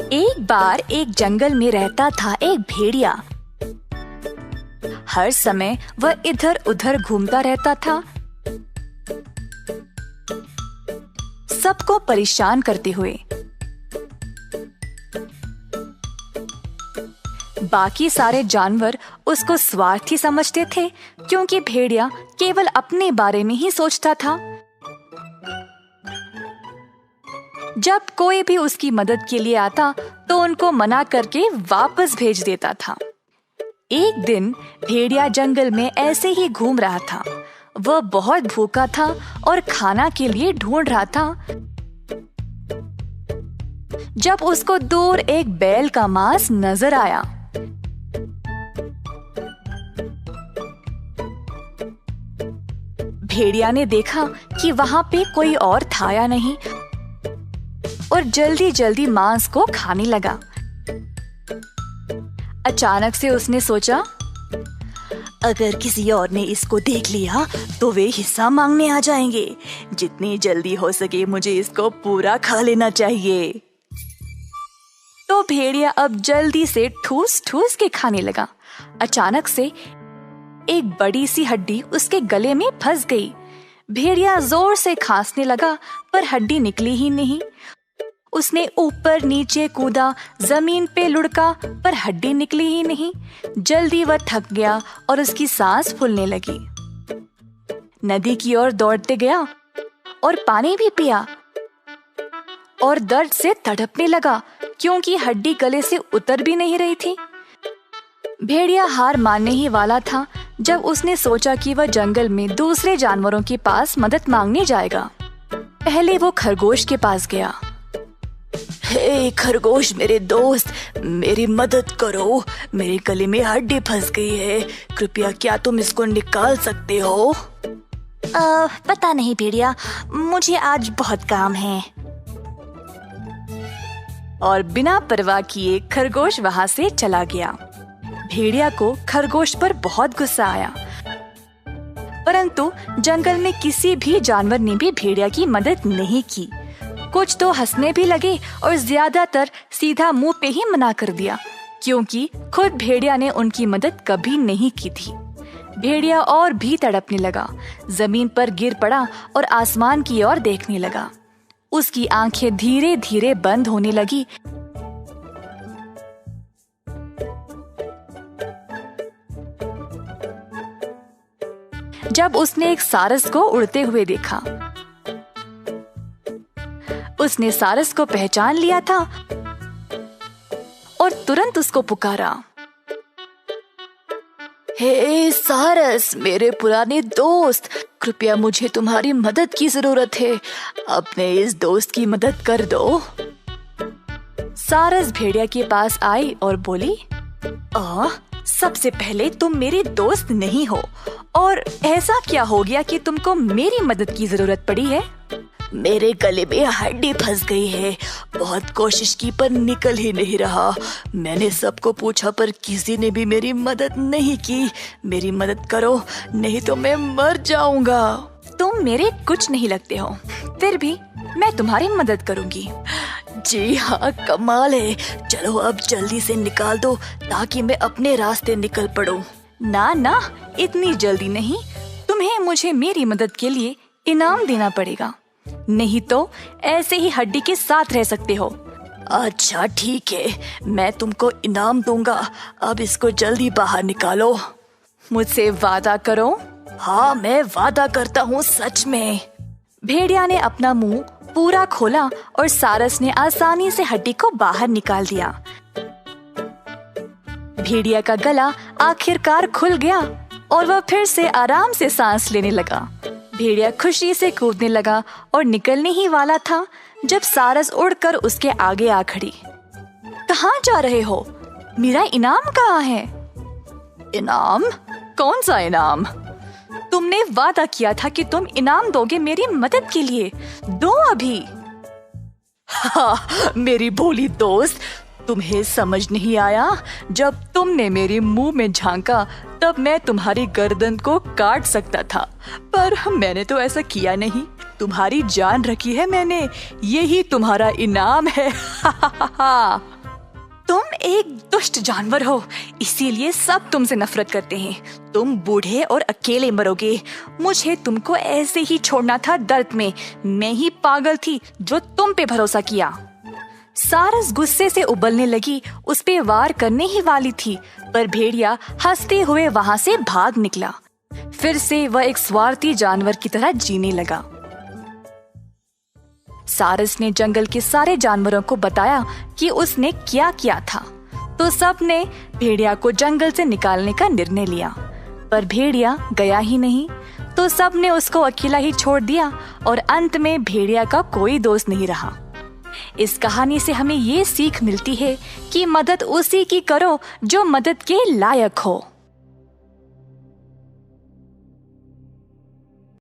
एक बार एक जंगल में रहता था एक भेड़िया। हर समय वह इधर उधर घूमता रहता था, सबको परेशान करते हुए। बाकी सारे जानवर उसको स्वार्थी समझते थे, क्योंकि भेड़िया केवल अपने बारे में ही सोचता था। जब कोई भी उसकी मदद के लिए आता तो उनको मना करके वापस भेज देता था। एक दिन भेड़िया जंगल में ऐसे ही घूम रहा था। वह बहुत भूखा था और खाना के लिए ढूंढ रहा था, जब उसको दूर एक बैल का मांस नजर आया। भेड़िया ने देखा कि वहां पे कोई और था या नहीं, और जल्दी जल्दी मांस को खाने लगा। अचानक से उसने सोचा, अगर किसी और ने इसको देख लिया तो वे हिस्सा मांगने आ जाएंगे। जितनी जल्दी हो सके मुझे इसको पूरा खा लेना चाहिए। तो भेड़िया अब जल्दी से ठूस ठूस के खाने लगा। अचानक से एक बड़ी सी हड्डी उसके गले में फंस गई। भेड़िया जोर से खांसने लगा, पर हड्डी निकली ही नहीं। उसने ऊपर नीचे कूदा, जमीन पे लुढ़का, पर हड्डी निकली ही नहीं। जल्दी वह थक गया और उसकी सांस फूलने लगी। नदी की ओर दौड़ते गया और पानी भी पिया, और दर्द से तड़पने लगा, क्योंकि हड्डी गले से उतर भी नहीं रही थी। भेड़िया हार मानने ही वाला था जब उसने सोचा कि वह जंगल में दूसरे जानवरों के पास मदद मांगने जाएगा। पहले वो खरगोश के पास गया। हे खरगोश मेरे दोस्त, मेरी मदद करो। मेरे गले में हड्डी फंस गई है, कृपया क्या तुम इसको निकाल सकते हो? पता नहीं भेड़िया, मुझे आज बहुत काम है। और बिना परवाह किए खरगोश वहां से चला गया। भेड़िया को खरगोश पर बहुत गुस्सा आया, परंतु जंगल में किसी भी जानवर ने भी भेड़िया की मदद नहीं की। कुछ तो हंसने भी लगे और ज्यादातर सीधा मुंह पे ही मना कर दिया, क्योंकि खुद भेड़िया ने उनकी मदद कभी नहीं की थी। भेड़िया और भी तड़पने लगा, जमीन पर गिर पड़ा और आसमान की ओर देखने लगा। उसकी आंखें धीरे धीरे बंद होने लगी। जब उसने एक सारस को उड़ते हुए देखा, उसने सारस को पहचान लिया था और तुरंत उसको पुकारा। हे सारस, मेरे पुराने दोस्त, कृपया मुझे तुम्हारी मदद की जरूरत है। अपने इस दोस्त की मदद कर दो। सारस भेड़िया के पास आई और बोली, सबसे पहले तुम मेरे दोस्त नहीं हो, और ऐसा क्या हो गया कि तुमको मेरी मदद की जरूरत पड़ी है? मेरे गले में हड्डी फंस गई है। बहुत कोशिश की पर निकल ही नहीं रहा। मैंने सबको पूछा पर किसी ने भी मेरी मदद नहीं की। मेरी मदद करो, नहीं तो मैं मर जाऊंगा। तुम मेरे कुछ नहीं लगते हो, फिर भी मैं तुम्हारी मदद करूंगी। जी हाँ, कमाल है। चलो अब जल्दी से निकाल दो ताकि मैं अपने रास्ते निकल पड़ूं। ना ना, इतनी जल्दी नहीं। तुम्हें मुझे मेरी मदद के लिए इनाम देना पड़ेगा, नहीं तो ऐसे ही हड्डी के साथ रह सकते हो। अच्छा ठीक है, मैं तुमको इनाम दूंगा। अब इसको जल्दी बाहर निकालो। मुझसे वादा करो। हाँ, मैं वादा करता हूँ, सच में। भेड़िया ने अपना मुंह पूरा खोला और सारस ने आसानी से हड्डी को बाहर निकाल दिया। भेड़िया का गला आखिरकार खुल गया और वह फिर से आराम से सांस लेने लगा। भेड़िया खुशी से कूदने लगा और निकलने ही वाला था जब सारस उड़कर उसके आगे आ खड़ी। कहाँ जा रहे हो? मेरा इनाम कहाँ है? इनाम? कौन सा इनाम? तुमने वादा किया था कि तुम इनाम दोगे मेरी मदद के लिए। दो अभी। हाँ, मेरी भोली दोस्त, तुम्हें समझ नहीं आया? जब तुमने मेरे मुंह में झांका तब मैं तुम्हारी गर्दन को काट सकता था, पर मैंने तो ऐसा किया नहीं। तुम्हारी जान रखी है मैंने, यही तुम्हारा इनाम है। तुम एक दुष्ट जानवर हो, इसीलिए सब तुमसे नफरत करते हैं। तुम बूढ़े और अकेले मरोगे। मुझे तुमको ऐसे ही छोड़ना था दर्द में। मैं ही पागल थी जो तुम पे भरोसा किया। सारस गुस्से से उबलने लगी, उस पे वार करने ही वाली थी, पर भेड़िया हंसते हुए वहां से भाग निकला। फिर से वह एक स्वार्थी जानवर की तरह जीने लगा। सारस ने जंगल के सारे जानवरों को बताया कि उसने क्या किया था, तो सब ने भेड़िया को जंगल से निकालने का निर्णय लिया। पर भेड़िया गया ही नहीं, तो सब ने उसको अकेला ही छोड़ दिया और अंत में भेड़िया का कोई दोस्त नहीं रहा। इस कहानी से हमें ये सीख मिलती है कि मदद उसी की करो जो मदद के लायक हो।